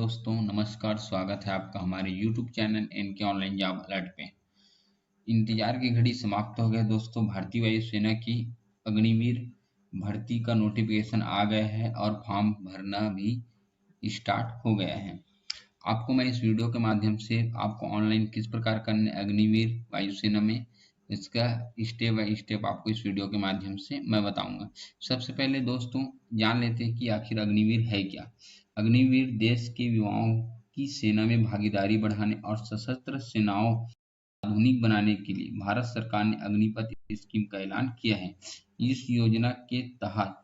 दोस्तों, नमस्कार। स्वागत है आपका हमारे YouTube channel NK online job alert पे। इंतजार की घड़ी समाप्त हो गई दोस्तों। भारतीय वायुसेना की अग्निवीर भर्ती का नोटिफिकेशन आ गया है और फॉर्म भरना भी स्टार्ट हो गया है। आपको मैं इस वीडियो के माध्यम से आपको ऑनलाइन किस प्रकार करना है अग्निवीर वायुसेना में, इसका स्टेप बाय स्टेप आपको इस वीडियो के माध्यम से मैं बताऊंगा। सबसे पहले दोस्तों जान लेते हैं कि आखिर अग्निवीर है क्या। अग्निवीर देश के युवाओं की सेना में भागीदारी बढ़ाने और सशस्त्र सेनाओं आधुनिक बनाने के लिए भारत सरकार ने अग्निपथ स्कीम का ऐलान किया है। इस योजना के तहत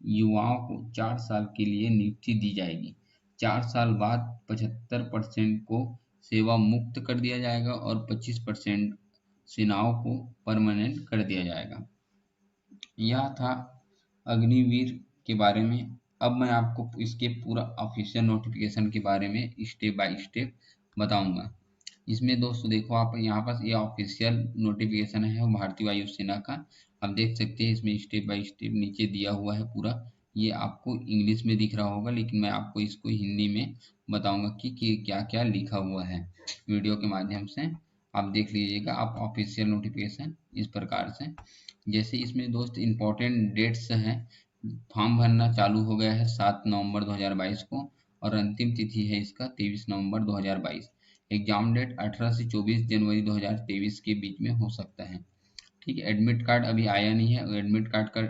युवाओं को 4 साल के लिए नियुक्ति दी जाएगी। 4 साल बाद 75% को सेवा मुक्त कर दिया जाएगा और 25% सेनाओं को परमानेंट कर दिया जाएगा। यह था अग्निवीर के बारे में। अब मैं आपको इसके पूरा ऑफिशियल नोटिफिकेशन के बारे में स्टेप बाय स्टेप बताऊंगा। इसमें दोस्तों देखो, आप यहाँ पास ये ऑफिशियल नोटिफिकेशन है भारतीय वायुसेना का। आप देख सकते हैं इसमें स्टेप बाय स्टेप नीचे दिया हुआ है पूरा। ये आपको इंग्लिश में दिख रहा होगा, लेकिन मैं आपको इसको हिंदी में बताऊंगा कि क्या क्या लिखा हुआ है वीडियो के माध्यम से। आप देख लीजिएगा आप ऑफिशियल नोटिफिकेशन इस प्रकार से। जैसे इसमें दोस्त इम्पोर्टेंट डेट्स हैं। फॉर्म भरना चालू हो गया है 7 नवंबर 2022 को और अंतिम तिथि है इसका 23 नवंबर 2022। एग्जाम डेट 18 से 24 जनवरी 2023 के बीच में हो सकता है। ठीक है, एडमिट कार्ड अभी आया नहीं है। एडमिट कार्ड का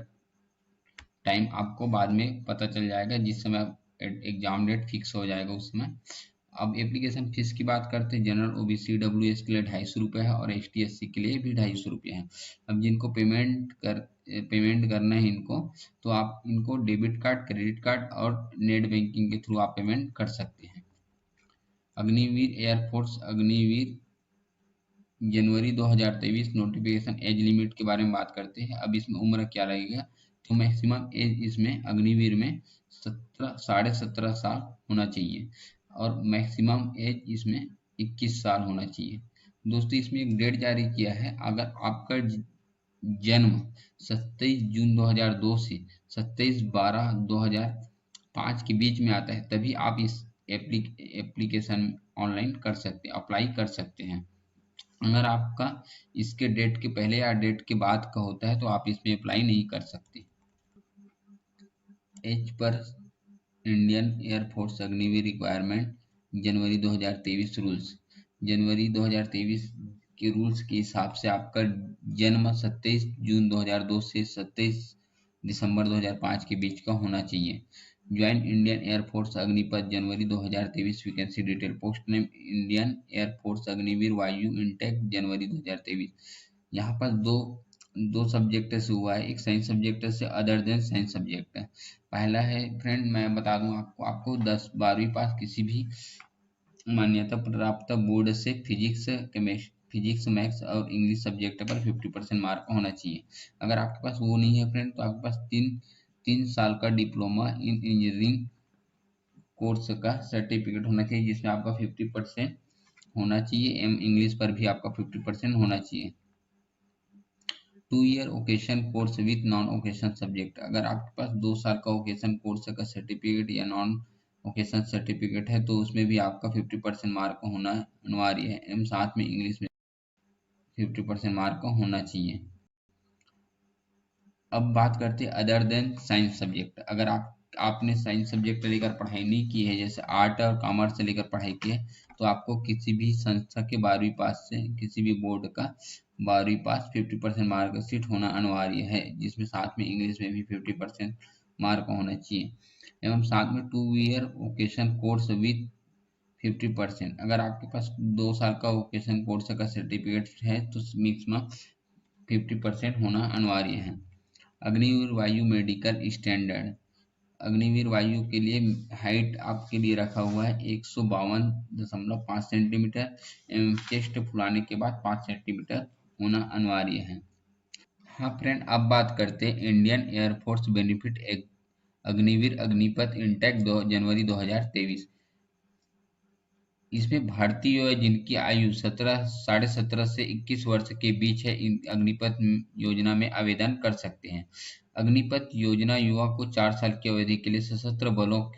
टाइम आपको बाद में पता चल जाएगा, जिस समय एग्जाम डेट फिक्स हो जाएगा उस समय। अब एप्लीकेशन फीस की बात करते हैं। जनरल ओबीसी डब्ल्यूएस के लिए 250 रुपये है और एसटी एससी के लिए भी 250 रुपये है। अब जिनको पेमेंट करना है इनको, तो आप इनको डेबिट कार्ड, क्रेडिट कार्ड और नेट बैंकिंग के थ्रू आप पेमेंट कर सकते हैं। अग्निवीर एयरफोर्स अग्निवीर जनवरी 2023 नोटिफिकेशन एज लिमिट के बारे में बात करते हैं। अब इसमें उम्र क्या लगेगा, तो मैक्सिमम एज इसमें अग्निवीर में 17.5 साल होना चाहिए और मैक्सिमम एज इसमें 21 साल होना चाहिए। दोस्तों इसमें एक डेट जारी किया है। अगर आपका जन्म 27 जून 2002 से 27/12/2005 के बीच में आता है, तभी आप इस एप्लीकेशन ऑनलाइन कर सकते हैं, अप्लाई कर सकते हैं। अगर आपका इसके डेट के पहले या डेट के बाद का होता है तो आप इसमें अप्लाई नहीं कर सकते। एज पर Indian air force Agniveer requirement January 2023 rules. जनवरी 2023 के रूल्स के हिसाब से आपका जन्म 27 जून 2002 से 27 दिसंबर 2005 के बीच का होना चाहिए। ज्वाइन इंडियन एयरफोर्स अग्निपथ जनवरी 2023 vacancy detail. Post name Indian air force Agniveer वायु इंटेक जनवरी 2023। यहाँ पर दो सब्जेक्ट से हुआ है, एक साइंस सब्जेक्ट से अदर देन साइंस सब्जेक्ट है। पहला है फ्रेंड, मैं बता दूं आपको 10-12वीं पास किसी भी मान्यता प्राप्त बोर्ड से फिजिक्स मैथ्स और इंग्लिश सब्जेक्ट पर 50% मार्क होना चाहिए। अगर आपके पास वो नहीं है फ्रेंड, तो आपके पास तीन साल का डिप्लोमा इन इंजीनियरिंग कोर्स का सर्टिफिकेट होना चाहिए, जिसमें आपका 50% होना चाहिए। इंग्लिश पर भी आपका 50% होना चाहिए। 2 year occasion course with non occasion subject. अगर आपके पास 2 साल का ओकेशन कोर्स का सर्टिफिकेट या नॉन ओकेशन सर्टिफिकेट है, तो उसमें भी आपका 50% मार्क होना अनिवार्य है। एवं साथ में इंग्लिश में 50% मार्क होना चाहिए। अब बात करते हैं अदर देन साइंस सब्जेक्ट। अगर आपने साइंस सब्जेक्ट लेकर पढ़ाई नहीं की है, जैसे आर्ट और कॉमर्स से लेकर पढ़ाई की है, तो आपको किसी भी संस्था के 12वीं पास से, किसी भी बोर्ड का 12वीं पास 50% मार्कशीट होना अनिवार्य है, जिसमें साथ में इंग्लिश में भी 50% मार्क होना चाहिए। एवं साथ में 2 ईयर वोकेशन कोर्स विथ 50%। अगर आपके पास 2 साल का वोकेशन कोर्स का सर्टिफिकेट है तो मैक्सिमम 50% होना अनिवार्य है। अग्निवीर वायु मेडिकल स्टैंडर्ड। अग्निवीर वायु के लिए हाइट आपके लिए रखा हुआ है 152.5 सेंटीमीटर एवं चेस्ट फुलाने के बाद 5 सेंटीमीटर होना अनिवार्य है। हाँ फ्रेंड, अब बात करते हैं Indian air force benefit Agniveer Agnipath intake January 2023। इसमें भारतीय है जिनकी आयु 17.5 से 21 वर्ष के बीच है, अग्निपथ योजना में आवेदन कर सकते हैं। अग्निपथ योजना युवा को 4 साल की अवधि के लिए सशस्त्र बलों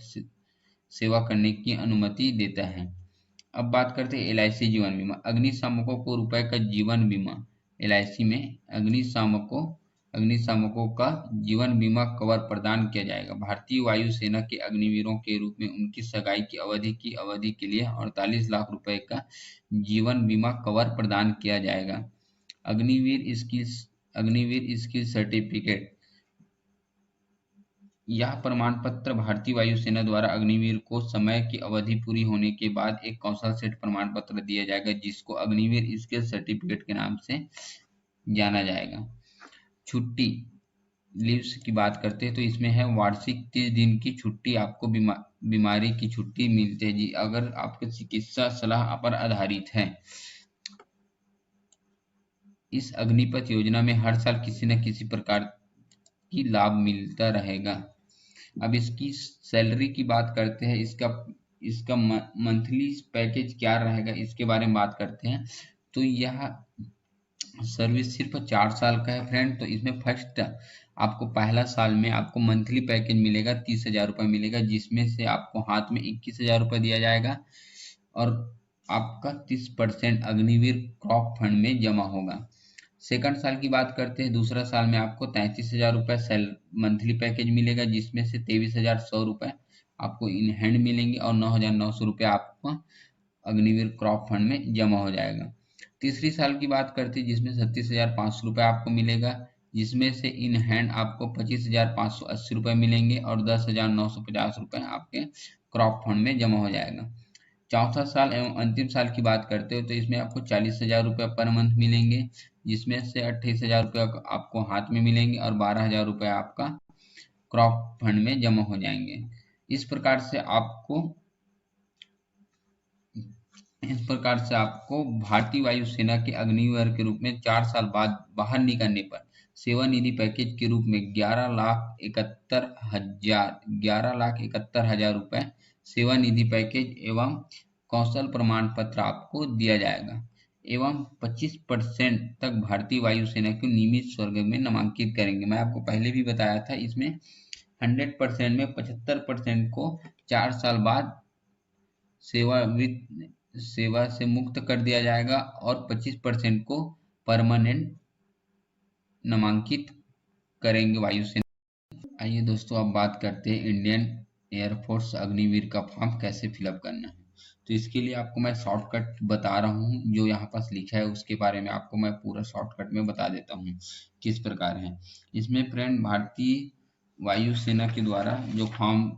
सेवा करने की अनुमति देता है। अब बात करते हैं LIC जीवन बीमा। अग्निशामकों को रुपए का जीवन बीमा, LIC में अग्निशामकों का जीवन बीमा कवर प्रदान किया जाएगा। भारतीय वायुसेना के अग्निवीरों के रूप में उनकी सगाई की अवधि के लिए 48 लाख रुपए का जीवन बीमा कवर प्रदान किया जाएगा। अग्निवीर स्किल सर्टिफिकेट, यह प्रमाण पत्र भारतीय वायुसेना द्वारा अग्निवीर को समय की अवधि पूरी होने के बाद एक कौशल सेट प्रमाण पत्र दिया जाएगा, जिसको अग्निवीर स्किल सर्टिफिकेट के नाम से जाना जाएगा। छुट्टी लीव्स की बात करते हैं तो इसमें है वार्षिक 30 दिन की छुट्टी, आपको बीमारी की छुट्टी मिलती है जी, अगर आपके चिकित्सा सलाह पर आधारित है। इस अग्निपथ योजना में हर साल किसी न किसी प्रकार की लाभ मिलता रहेगा। अब इसकी सैलरी की बात करते हैं, इसका मंथली पैकेज क्या रहेगा इसके बारे में बात करते हैं। तो यह सर्विस सिर्फ 4 साल का है फ्रेंड। तो इसमें फर्स्ट आपको पहला साल में आपको मंथली पैकेज मिलेगा 30,000 रुपये मिलेगा, जिसमें से आपको हाथ में 21,000 रुपये दिया जाएगा और आपका 30% अग्निवीर क्रॉप फंड में जमा होगा। सेकंड साल की बात करते हैं, दूसरा साल में आपको 33,000 रुपये मंथली पैकेज मिलेगा, जिसमें से 23,100 रुपये आपको इन हैंड मिलेंगे और 9,900 रुपये आपको अग्निवीर क्रॉप फंड में जमा हो जाएगा। तीसरी साल की बात करते हैं जिसमें 37,500 रुपये आपको मिलेगा, जिसमें से इन हैंड आपको 25,580 रुपये मिलेंगे और 10,950 रुपये आपके क्रॉप फंड में जमा हो जाएगा। चौथा साल एवं अंतिम साल की बात करते हो तो इसमें आपको 40,000 रुपये पर मंथ मिलेंगे, जिसमें से 28,000 रुपये आपको हाथ में मिलेंगे और 12,000 रुपये आपका क्रॉप फंड में जमा हो जाएंगे। इस प्रकार से आपको भारतीय वायुसेना के अग्निवीर के रूप में 4 साल बाद बाहर निकलने पर सेवानिधि पैकेज के रूप में 11,71,000 रुपये सेवानिधि पैकेज एवं कौशल प्रमाण पत्र आपको दिया जाएगा एवं 25% तक भारतीय वायुसेना को नियमित स्वर्ग में नामांकित करेंगे। मैं आपको पहले भी बताया था, इसमें 100% में 75% को 4 साल बाद सेवा से मुक्त कर दिया जाएगा और 25% को परमानेंट नामांकित करेंगे वायुसेना। आइए दोस्तों अब बात करते हैं इंडियन एयरफोर्स अग्निवीर का फॉर्म कैसे फिलअप करना है। तो इसके लिए आपको मैं शॉर्टकट बता रहा हूँ, जो यहाँ पास लिखा है उसके बारे में आपको मैं पूरा शॉर्टकट में बता देता हूँ किस प्रकार है। इसमें फ्रेंड भारतीय वायुसेना के द्वारा जो फॉर्म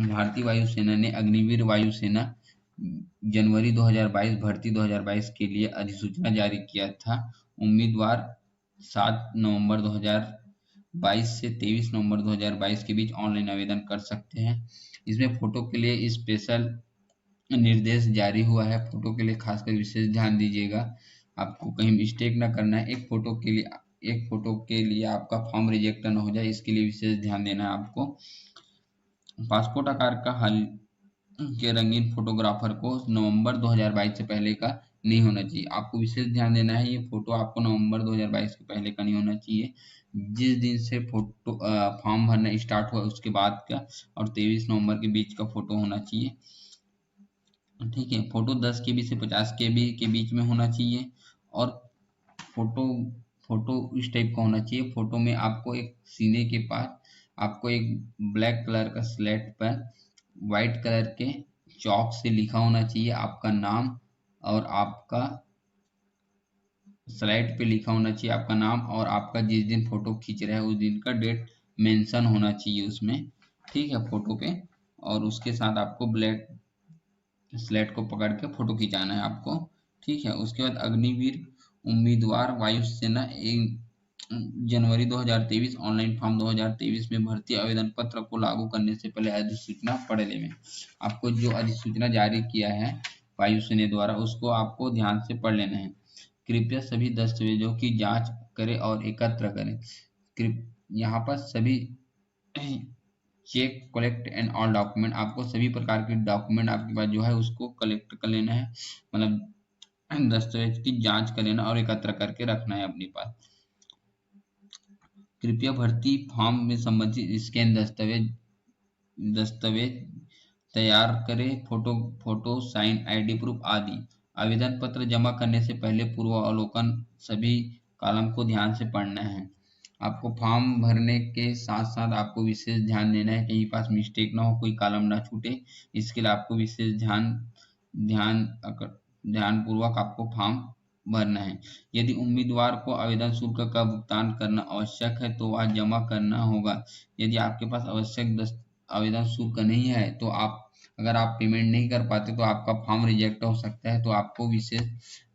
भारतीय वायुसेना ने अग्निवीर वायुसेना जनवरी 2022 भर्ती 2022 के लिए अधिसूचना जारी किया था। उम्मीदवार 7 नवंबर 2022 से 23 नवंबर 2022 के बीच ऑनलाइन आवेदन कर सकते हैं। इसमें फोटो के लिए स्पेशल निर्देश जारी हुआ है। फोटो के लिए खासकर विशेष ध्यान दीजिएगा, आपको कहीं मिस्टेक ना करना है। एक फोटो के लिए आपका फॉर्म रिजेक्ट ना हो जाए, इसके लिए विशेष ध्यान देना है आपको। पासपोर्ट आकार का हल के रंगीन फोटोग्राफर को नवंबर 2022 से पहले का नहीं होना चाहिए। आपको विशेष ध्यान देना है, ये फोटो आपको नवंबर 2022 के पहले का नहीं होना चाहिए। जिस दिन से फोटो फॉर्म भरना स्टार्ट हुआ उसके बाद का और 23 नवंबर के बीच का फोटो होना चाहिए। ठीक है, फोटो 10 KB से 50 KB के बीच में होना चाहिए और फोटो इस टाइप का होना चाहिए। फोटो में आपको एक सीने के पास आपको एक ब्लैक कलर का स्लेट पर व्हाइट कलर के चॉक से लिखा होना चाहिए आपका नाम, और आपका स्लाइड पे लिखा होना चाहिए आपका नाम, और आपका जिस दिन फोटो खींच रहे हैं उस दिन का डेट मेंशन होना चाहिए उसमें। ठीक है, फोटो पे। और उसके साथ आपको ब्लैक स्लेट को पकड़ के फोटो खिंचाना है आपको। ठीक है, उसके बाद अग्निवीर उम्मीदवार वायुसेना जनवरी 2023 ऑनलाइन फॉर्म 2023 में भर्ती आवेदन पत्र को लागू करने से पहले अधिसूचना पढ़ लें। आपको जो अधिसूचना जारी किया है वायुसेना द्वारा उसको आपको ध्यान से पढ़ लेना है। कृपया सभी दस्तावेजों की जांच करें और एकत्र करें। यहाँ पर सभी check collect and all document, आपको सभी प्रकार के डॉक्यूमेंट आपके पास जो है उसको कलेक्ट कर लेना है, मतलब दस्तावेज की जांच कर लेना और एकत्र करके रखना है अपने पास। कृपया भर्ती फॉर्म में संबंधित स्कैन दस्तावेज दस्तावेज तैयार करें, फोटो साइन, आईडी प्रूफ आदि। आवेदन पत्र जमा करने से पहले पूर्वावलोकन सभी कॉलम को ध्यान से पढ़ना है। आपको फॉर्म भरने के साथ साथ आपको विशेष ध्यान देना है, कहीं पास मिस्टेक ना हो, कोई कॉलम ना छूटे। इसके लिए आपको विशेष ध्यानपूर्वक आपको फॉर्म भरना है। यदि उम्मीदवार को आवेदन शुल्क का भुगतान करना आवश्यक है तो वह जमा करना होगा। यदि आपके पास आवश्यक आवेदन शुल्क नहीं है तो अगर आप पेमेंट नहीं कर पाते तो आपका फॉर्म रिजेक्ट हो सकता है। तो आपको विशेष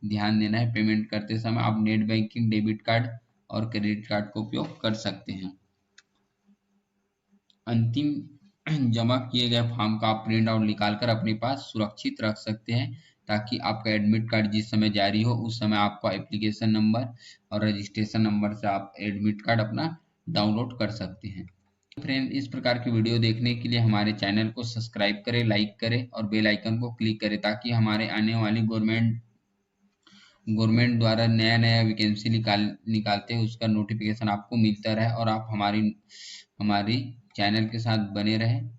ध्यान देना है। पेमेंट करते समय आप नेट बैंकिंग, डेबिट कार्ड और क्रेडिट कार्ड का उपयोग कर सकते हैं। अंतिम जमा किए गए फॉर्म का आप प्रिंट आउट निकाल कर अपने पास सुरक्षित रख सकते हैं, ताकि आपका एडमिट कार्ड जिस समय जारी हो उस समय आपका एप्लीकेशन नंबर और रजिस्ट्रेशन नंबर से आप एडमिट कार्ड अपना डाउनलोड कर सकते हैं। फ्रेंड, इस प्रकार की वीडियो देखने के लिए हमारे चैनल को सब्सक्राइब करें, लाइक करें और बेल आइकन को क्लिक करें, ताकि हमारे आने वाली गवर्नमेंट द्वारा नया नया वैकेंसी निकालते हैं उसका नोटिफिकेशन आपको मिलता रहे और आप हमारी चैनल के साथ बने रहें।